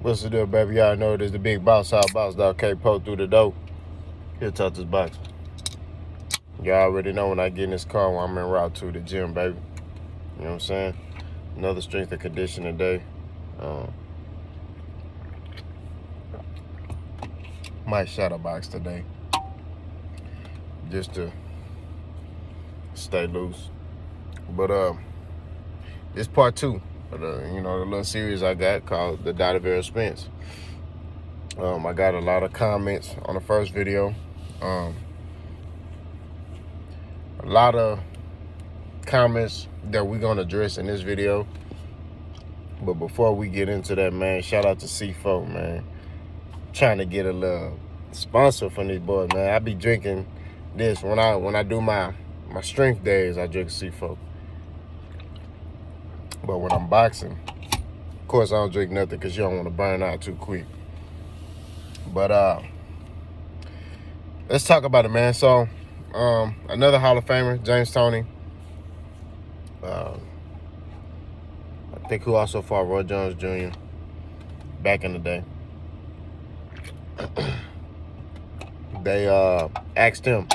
What's the deal, baby? Y'all know it is the big boss, our boss, dog K Poe through the door. Here, touch this box. Y'all already know when I get in this car when I'm en route to the gym, baby. You know what I'm saying? Another strength and conditioning day. Might shadow box today, just to stay loose. But this part 2 of the little series I got called The Dot of Errol Spence. I got a lot of comments on the first video. A lot of comments that we're gonna address in this video. But before we get into that, man, shout out to C4, man. Trying to get a little sponsor from these boys, man. I be drinking this when I do my strength days. I drink C4. But when I'm boxing, of course I don't drink nothing because you don't want to burn out too quick. But let's talk about it, man. So another Hall of Famer, James Toney. I think who also fought Roy Jones Jr. back in the day. They asked him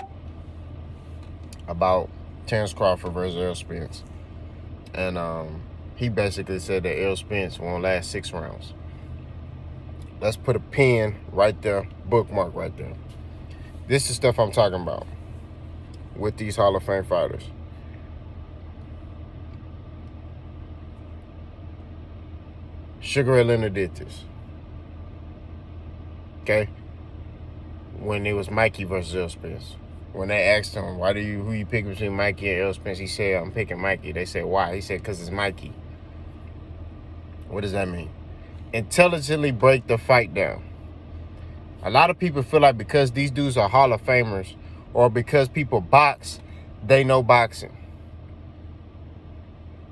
about Terrence Crawford versus Errol Spence. And he basically said that Errol Spence won't last 6 rounds. Let's put a pin right there, bookmark right there. This is stuff I'm talking about with these Hall of Fame fighters. Sugar Ray Leonard did this. Okay? When it was Mikey versus Errol Spence. When they asked him, who you pick between Mikey and Errol Spence? He said, I'm picking Mikey. They said, why? He said, because it's Mikey. What does that mean? Intelligently break the fight down. A lot of people feel like because these dudes are Hall of Famers or because people box, they know boxing.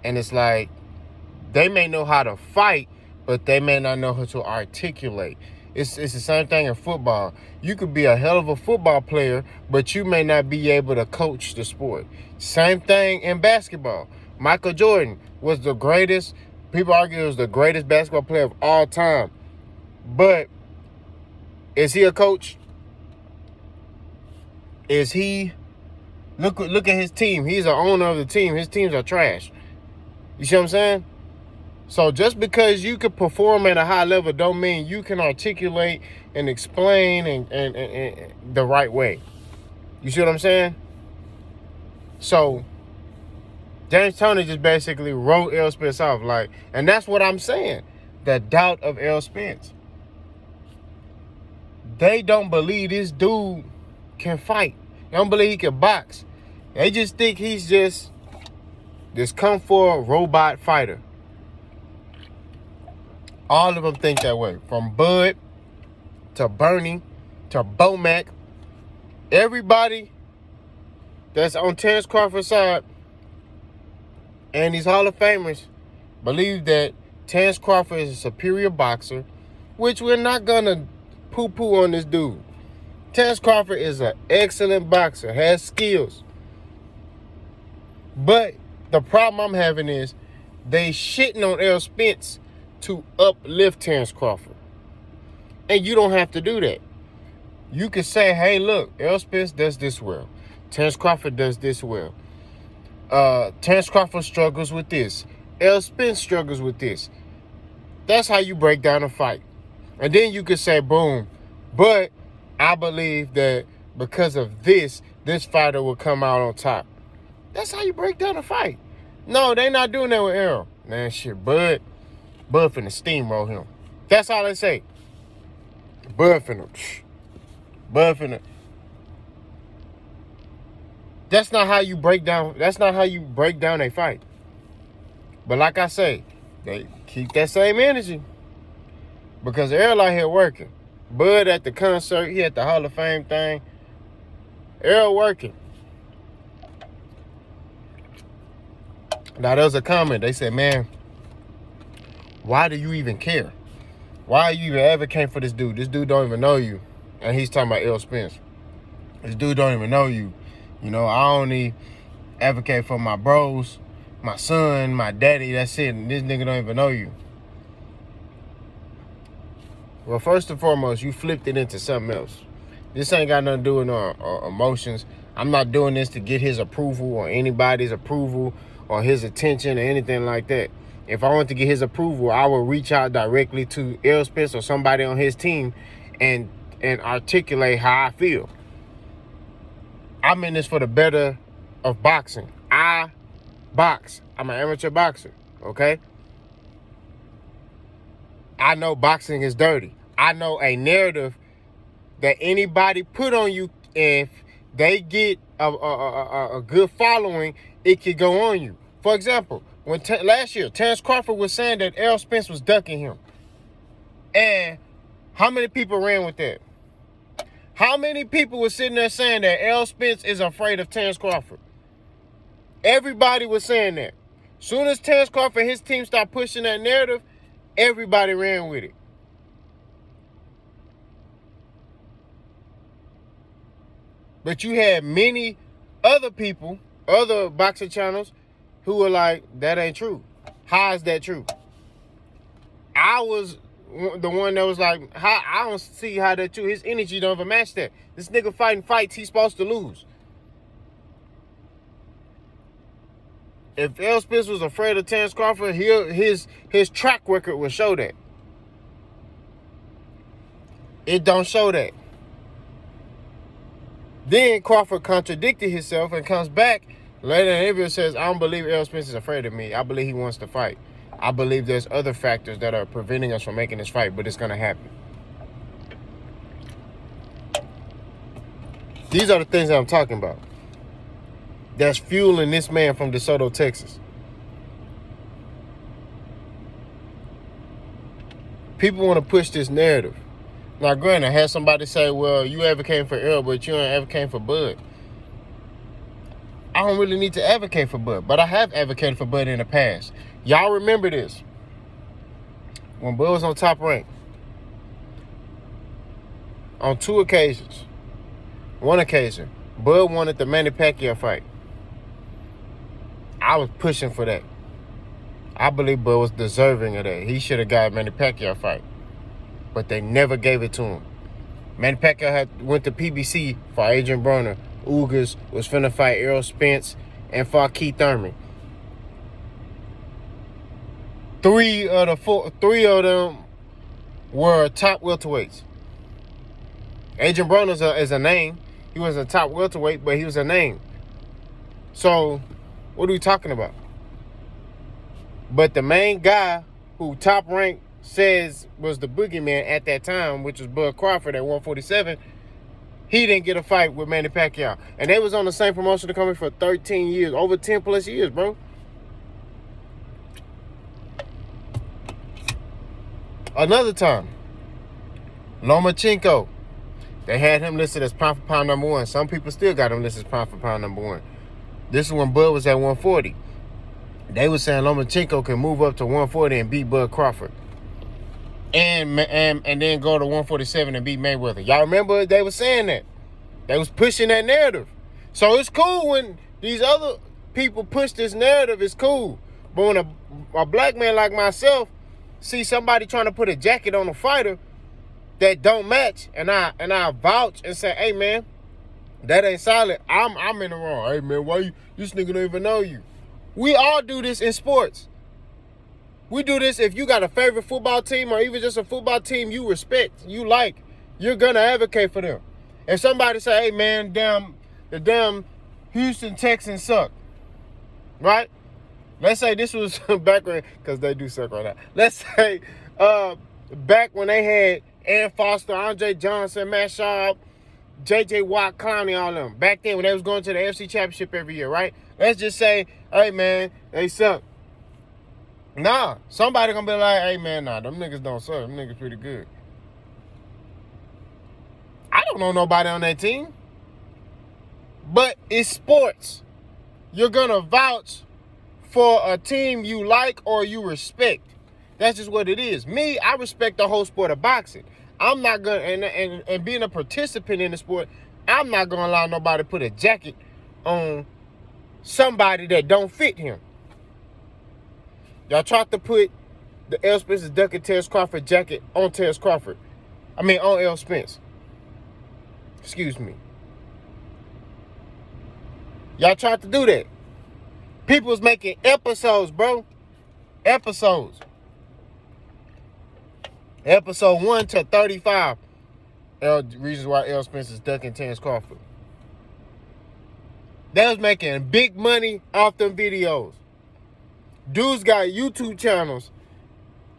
And it's like, they may know how to fight, but they may not know how to articulate. It's the same thing in football. You could be a hell of a football player, but you may not be able to coach the sport. Same thing in basketball. Michael Jordan was the greatest, people argue he was the greatest basketball player of all time. But is he a coach? Is he, look at his team. He's an owner of the team. His teams are trash. You see what I'm saying? So just because you can perform at a high level don't mean you can articulate and explain and the right way. You see what I'm saying? So James Toney just basically wrote Errol Spence off. And that's what I'm saying. The doubt of Errol Spence. They don't believe this dude can fight. They don't believe he can box. They just think he's just this kung fu robot fighter. All of them think that way. From Bud to Bernie to Bomac. Everybody that's on Terrence Crawford's side and these Hall of Famers believe that Terrence Crawford is a superior boxer, which we're not going to poo-poo on this dude. Terrence Crawford is an excellent boxer, has skills. But the problem I'm having is they shitting on Errol Spence to uplift Terrence Crawford. And you don't have to do that. You can say, hey, look, Errol Spence does this well. Terrence Crawford does this well. Terrence Crawford struggles with this. Errol Spence struggles with this. That's how you break down a fight. And then you could say, boom, but I believe that because of this fighter will come out on top. That's how you break down a fight. No, they not doing that with Errol. Man, shit, Bud finna steamroll him. That's all they say. Bud finna. That's not how you break down a fight. But like I say, they keep that same energy. Because Errol out here working. Bud at the concert, he at the Hall of Fame thing. Errol working. Now there was a comment. They said, man, why do you even care? Why are you even advocating for this dude? This dude don't even know you. And he's talking about Errol Spence. This dude don't even know you. You know, I only advocate for my bros, my son, my daddy, that's it. And this nigga don't even know you. Well, first and foremost, you flipped it into something else. This ain't got nothing to do with emotions. I'm not doing this to get his approval or anybody's approval or his attention or anything like that. If I want to get his approval, I will reach out directly to Errol Spence or somebody on his team and articulate how I feel. I'm in this for the better of boxing. I box. I'm an amateur boxer, okay? I know boxing is dirty. I know a narrative that anybody put on you, if they get a good following, it could go on you. For example, when last year, Terrence Crawford was saying that Errol Spence was ducking him. And how many people ran with that? How many people were sitting there saying that Errol Spence is afraid of Terrence Crawford? Everybody was saying that. Soon as Terrence Crawford and his team started pushing that narrative, everybody ran with it. But you had many other people, other boxing channels, who were like, that ain't true. How is that true? I was the one that was like, I don't see how that true. His energy don't even match that. This nigga fighting fights he's supposed to lose. If Errol Spence was afraid of Terrence Crawford, his track record would show that. It don't show that. Then Crawford contradicted himself and comes back later in the interview and says, I don't believe Errol Spence is afraid of me. I believe he wants to fight. I believe there's other factors that are preventing us from making this fight, but it's going to happen. These are the things that I'm talking about. That's fueling this man from DeSoto, Texas. People want to push this narrative. Now, granted, I had somebody say, well, you advocating for Errol, but you ain't advocating for Bud. I don't really need to advocate for Bud, but I have advocated for Bud in the past. Y'all remember this. When Bud was on Top Rank, on 2 occasions, one occasion, Bud wanted the Manny Pacquiao fight. I was pushing for that. I believe Bud was deserving of that. He should have got a Manny Pacquiao fight. But they never gave it to him. Manny Pacquiao went to PBC for Adrian Broner. Ugas was finna fight Errol Spence and fought Keith Thurman. 3 of them were top welterweights. Adrian Broner is a name. He was a top welterweight, but he was a name. So, what are we talking about? But the main guy who Top Rank says was the boogeyman at that time, which was Bud Crawford at 147, he didn't get a fight with Manny Pacquiao. And they was on the same promotion to come in for 13 years, over 10 plus years, bro. Another time, Lomachenko, they had him listed as pound for pound number 1. Some people still got him listed as pound for pound number 1. This is when Bud was at 140. They were saying Lomachenko can move up to 140 and beat Bud Crawford. And then go to 147 and beat Mayweather. Y'all remember they were saying that? They was pushing that narrative. So it's cool when these other people push this narrative, it's cool. But when a black man like myself see somebody trying to put a jacket on a fighter that don't match, and I vouch and say, hey man, that ain't solid, I'm in the wrong. Hey man, why this nigga don't even know you? We all do this in sports. We do this if you got a favorite football team or even just a football team you respect, you like, you're going to advocate for them. If somebody say, hey, man, the damn Houston Texans suck, right? Let's say this was back when, because they do suck right now. Let's say back when they had Aaron Foster, Andre Johnson, Matt Schaub, J.J. Watt, Clowney, all of them. Back then when they was going to the FC Championship every year, right? Let's just say, hey, man, they suck. Nah, somebody gonna be like, hey man, nah, them niggas don't suck. Them niggas pretty good. I don't know nobody on that team. But it's sports. You're gonna vouch for a team you like or you respect. That's just what it is. Me, I respect the whole sport of boxing. I'm not gonna, and being a participant in the sport, I'm not gonna allow nobody to put a jacket on somebody that don't fit him. Y'all tried to put the Errol Spence ducking Terrence Crawford jacket on Terrence Crawford. on Errol Spence. Excuse me. Y'all tried to do that. People was making episodes, bro. Episodes. Episode 1 to 35. Reasons why Errol Spence is ducking Terrence Crawford. They was making big money off them videos. Dudes got YouTube channels.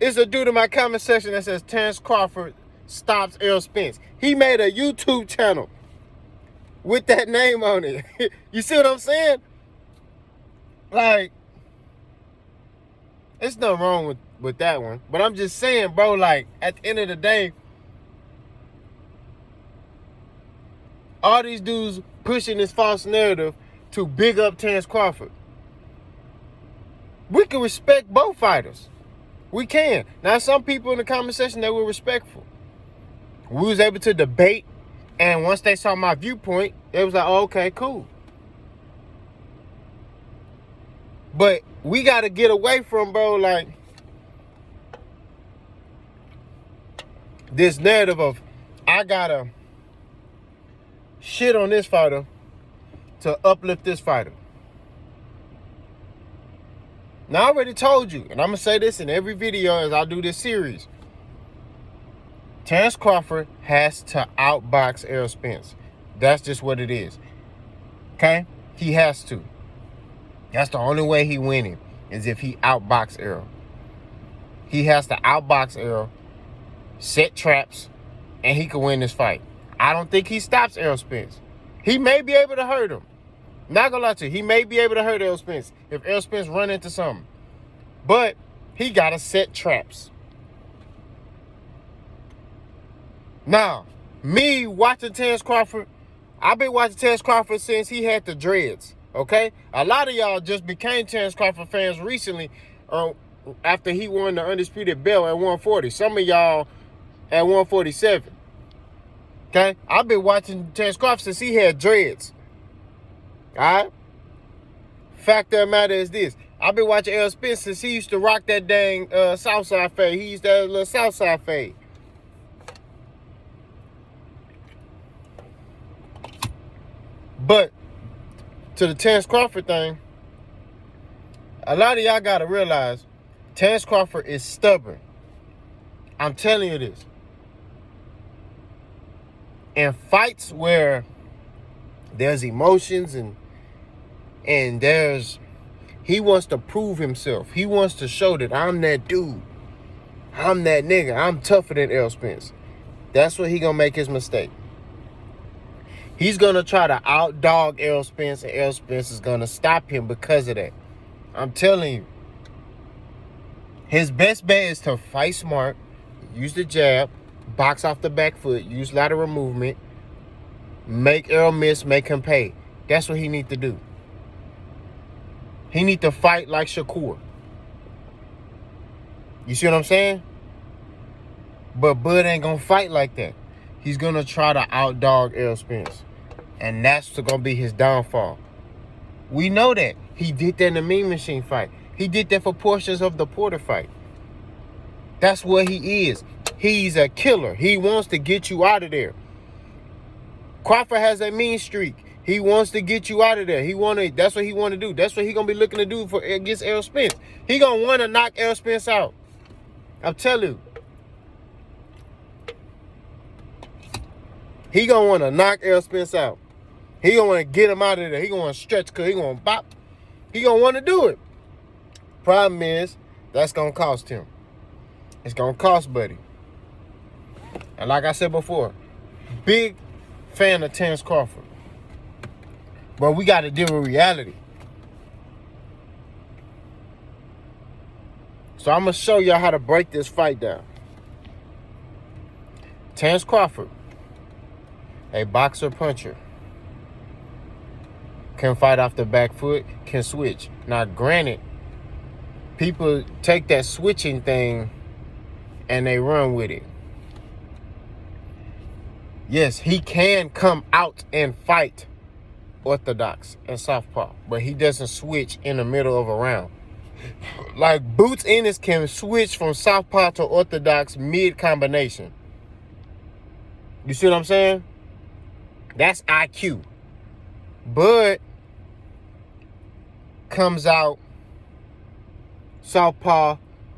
It's a dude in my comment section that says Terrence Crawford stops Errol Spence. He made a YouTube channel with that name on it. You see what I'm saying? Like, there's nothing wrong with that one. But I'm just saying, bro, like, at the end of the day, all these dudes pushing this false narrative to big up Terrence Crawford. We can respect both fighters. We can. Now, some people in the comment section, they were respectful. We was able to debate, and once they saw my viewpoint, it was like, oh, okay, cool. But we got to get away from, bro, like, this narrative of, I got to shit on this fighter to uplift this fighter. Now, I already told you, and I'm going to say this in every video as I do this series. Terrence Crawford has to outbox Errol Spence. That's just what it is. Okay? He has to. That's the only way he winning, is if he outbox Errol. He has to outbox Errol, set traps, and he can win this fight. I don't think he stops Errol Spence. He may be able to hurt him. Not gonna lie to you, he may be able to hurt Errol Spence if Errol Spence run into something. But he gotta set traps. Now, me watching Terrence Crawford, I've been watching Terrence Crawford since he had the dreads. Okay? A lot of y'all just became Terrence Crawford fans recently after he won the undisputed belt at 140. Some of y'all at 147. Okay? I've been watching Terrence Crawford since he had dreads. Alright? Fact of the matter is this. I've been watching Errol Spence since he used to rock that dang Southside fade. He used to have a little Southside fade. But to the Terrence Crawford thing, a lot of y'all gotta realize Terrence Crawford is stubborn. I'm telling you this. In fights where there's emotions and he wants to prove himself. He wants to show that I'm that dude. I'm that nigga. I'm tougher than Errol Spence. That's where he gonna make his mistake. He's gonna try to outdog Errol Spence, and Errol Spence is gonna stop him because of that. I'm telling you. His best bet is to fight smart, use the jab, box off the back foot, use lateral movement, make Errol miss, make him pay. That's what he need to do. He need to fight like Shakur. You see what I'm saying? But Bud ain't gonna fight like that. He's gonna try to outdog Errol Spence. And that's gonna be his downfall. We know that. He did that in the Mean Machine fight. He did that for portions of the Porter fight. That's what he is. He's a killer. He wants to get you out of there. Crawford has a mean streak. He wants to get you out of there. That's what he want to do. That's what he gonna be looking to do against Errol Spence. He gonna want to knock Errol Spence out. I'm telling you. He gonna want to knock Errol Spence out. He gonna want to get him out of there. He gonna want to stretch, cause he gonna bop. He gonna want to do it. Problem is, that's gonna cost him. It's gonna cost Buddy. And like I said before, big fan of Terrence Crawford. But we got to deal with reality. So I'm going to show y'all how to break this fight down. Terrence Crawford, a boxer puncher, can fight off the back foot, can switch. Now, granted, people take that switching thing and they run with it. Yes, he can come out and fight orthodox and southpaw, but he doesn't switch in the middle of a round. Like Boots Ennis can switch from southpaw to orthodox mid combination. You see what I'm saying? That's IQ. Bud comes out southpaw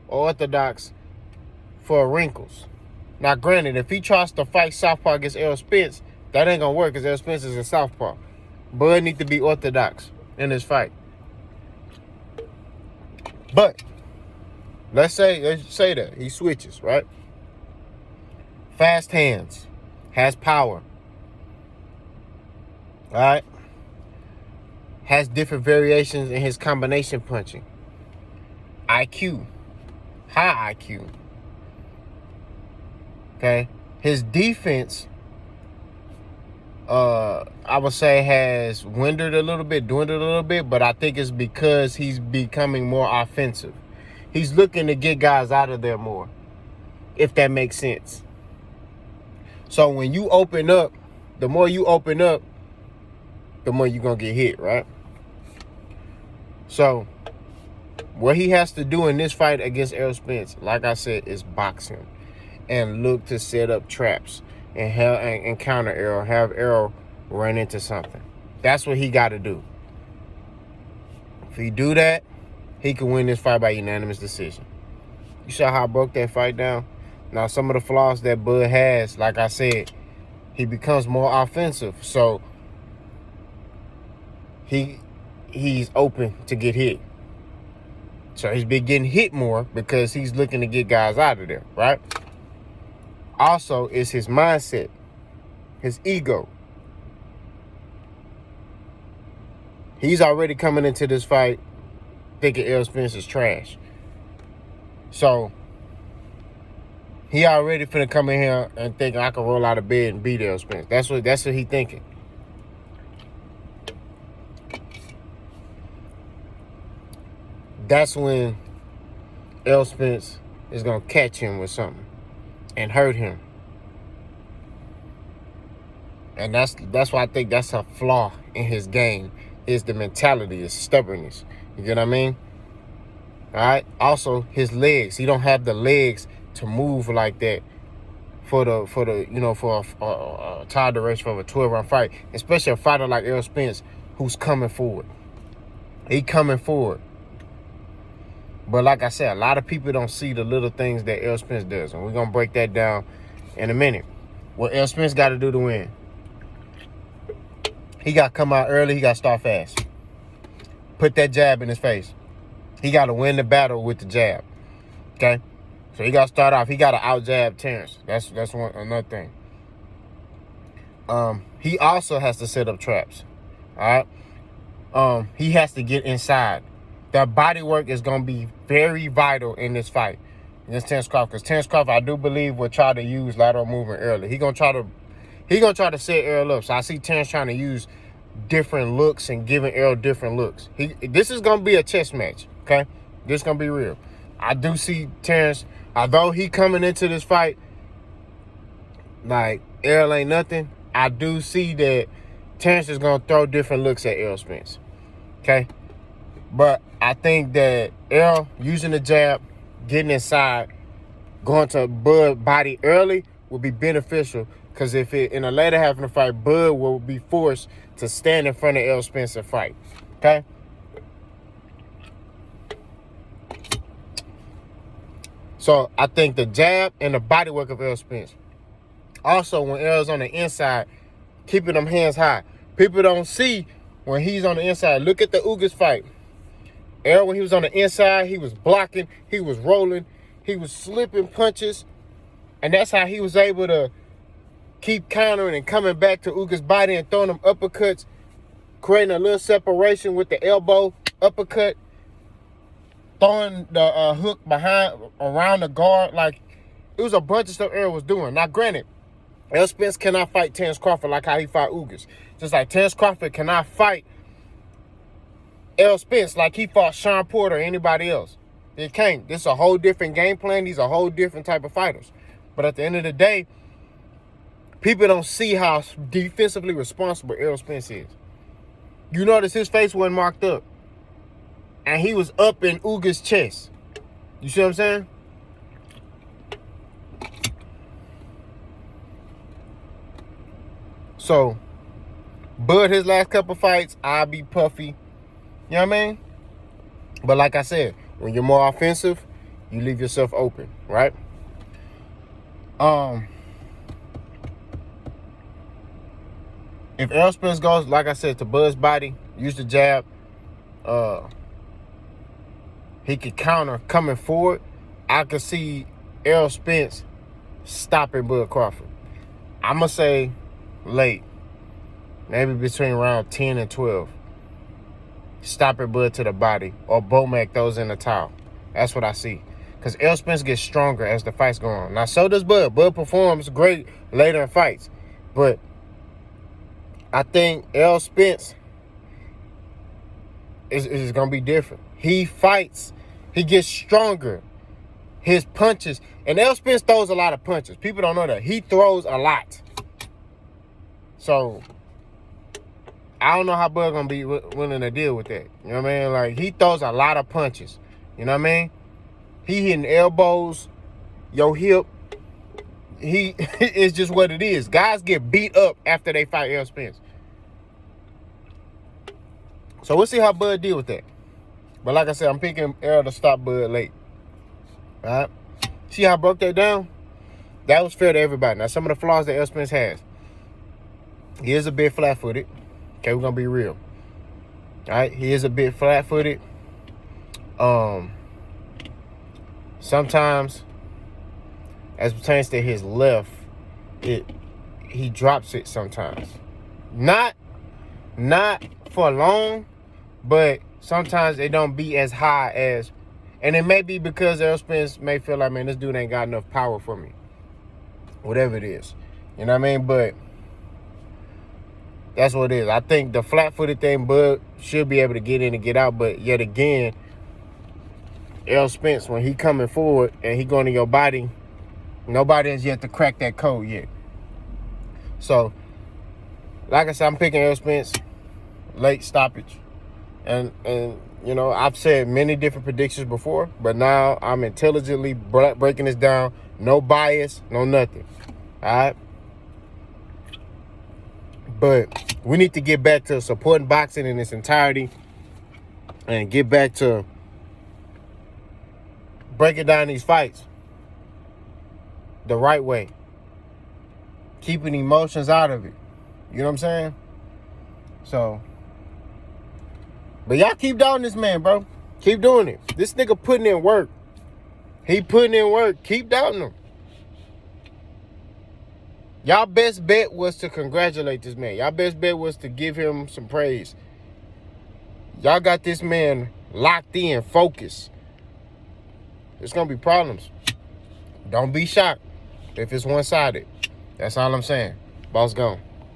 or orthodox for wrinkles. Now, granted, if he tries to fight southpaw against Errol Spence, that ain't gonna work because Errol Spence is a southpaw. Bud need to be orthodox in this fight. But let's say that he switches, right? Fast hands, has power. All right, has different variations in his combination punching. IQ, high IQ. Okay, his defense, I would say, has dwindled a little bit, but I think it's because he's becoming more offensive. He's looking to get guys out of there more, if that makes sense. So when you open up, the more you open up, the more you're going to get hit, right? So what he has to do in this fight against Errol Spence, like I said, is box him and look to set up traps and counter Errol, have Errol run into something. That's what he got to do. If he do that, he can win this fight by unanimous decision. You saw how I broke that fight down? Now, some of the flaws that Bud has, like I said, he becomes more offensive. So he's open to get hit. So he's been getting hit more because he's looking to get guys out of there, right? Also, it's his mindset, his ego. He's already coming into this fight thinking Errol Spence is trash. So he already finna come in here and think I can roll out of bed and beat Errol Spence. That's what he thinking. That's when Errol Spence is gonna catch him with something and hurt him. And that's why I think that's a flaw in his game, is the mentality, his stubbornness. You get what I mean? All right. Also, his legs. He don't have the legs to move like that for a time duration of a 12-round fight, especially a fighter like Errol Spence who's coming forward. He coming forward. But like I said, a lot of people don't see the little things that Errol Spence does, and we're gonna break that down in a minute. What Errol Spence got to do to win? He got to come out early. He got to start fast. Put that jab in his face. He got to win the battle with the jab. Okay? So he got to start off. He got to out-jab Terrence. That's another thing. He also has to set up traps. All right? He has to get inside. That body work is going to be very vital in this fight against Terrence Crawford. Because Terrence Crawford, I do believe, will try to use lateral movement early. He's going to set Errol up. So I see Terrence trying to use different looks and giving Errol different looks. This is going to be a chess match, okay? This is going to be real. I do see Terrence, although he coming into this fight like Errol ain't nothing, I do see that Terrence is going to throw different looks at Errol Spence, okay? But I think that Errol using the jab, getting inside, going to Bud body early will be beneficial. Because if in the later half of the fight, Bud will be forced to stand in front of Errol Spence and fight. Okay? So I think the jab and the body work of Errol Spence. Also, when Errol's on the inside, keeping them hands high. People don't see when he's on the inside. Look at the Ugas fight. Errol, when he was on the inside, he was blocking, he was rolling, he was slipping punches. And that's how he was able to keep countering and coming back to Ugas' body and throwing them uppercuts, creating a little separation with the elbow uppercut, throwing the hook around the guard. Like, it was a bunch of stuff Errol was doing. Now, granted, Errol Spence cannot fight Terrence Crawford like how he fought Ugas. Just like Terrence Crawford cannot fight Errol Spence like he fought Sean Porter or anybody else. It can't. This is a whole different game plan. These are whole different type of fighters. But at the end of the day, people don't see how defensively responsible Errol Spence is. You notice his face wasn't marked up. And he was up in Ugas' chest. You see what I'm saying? So, Bud, his last couple fights, I'll be puffy. You know what I mean? But like I said, when you're more offensive, you leave yourself open, right? If Errol Spence goes, like I said, to Bud's body, use the jab, he could counter coming forward. I could see Errol Spence stopping Bud Crawford. I'm going to say late. Maybe between round 10 and 12. Stopping Bud to the body. Or Bomac throws in the towel. That's what I see. Because Errol Spence gets stronger as the fights go on. Now, so does Bud. Bud performs great later in fights. But I think Errol Spence is going to be different. He fights. He gets stronger. His punches. And Errol Spence throws a lot of punches. People don't know that. He throws a lot. So, I don't know how Bud going to be willing to deal with that. You know what I mean? Like, he throws a lot of punches. You know what I mean? He hitting elbows, your hip. It's just what it is. Guys get beat up after they fight Errol Spence. So we'll see how Bud deal with that. But like I said, I'm picking Errol to stop Bud late. All right? See how I broke that down? That was fair to everybody. Now, some of the flaws that Errol Spence has. He is a bit flat-footed. Okay, we're going to be real. All right? He is a bit flat-footed. Sometimes, as pertains to his left, he drops it sometimes. Not for long, but sometimes it don't be as high as, and it may be because Errol Spence may feel like, man, this dude ain't got enough power for me. Whatever it is. You know what I mean? But that's what it is. I think the flat-footed thing, Bud should be able to get in and get out, but yet again, Errol Spence, when he coming forward and he going to your body, nobody has yet to crack that code yet. So, like I said, I'm picking Errol Spence, late stoppage. And you know, I've said many different predictions before, but now I'm intelligently breaking this down. No bias, no nothing. All right? But we need to get back to supporting boxing in its entirety and get back to breaking down these fights the right way. Keeping emotions out of it. You know what I'm saying? So, but y'all keep doubting this man, bro. Keep doing it. This nigga putting in work. He putting in work. Keep doubting him. Y'all best bet was to congratulate this man. Y'all best bet was to give him some praise. Y'all got this man locked in, focused. There's going to be problems. Don't be shocked if it's one-sided. That's all I'm saying. Boss gone.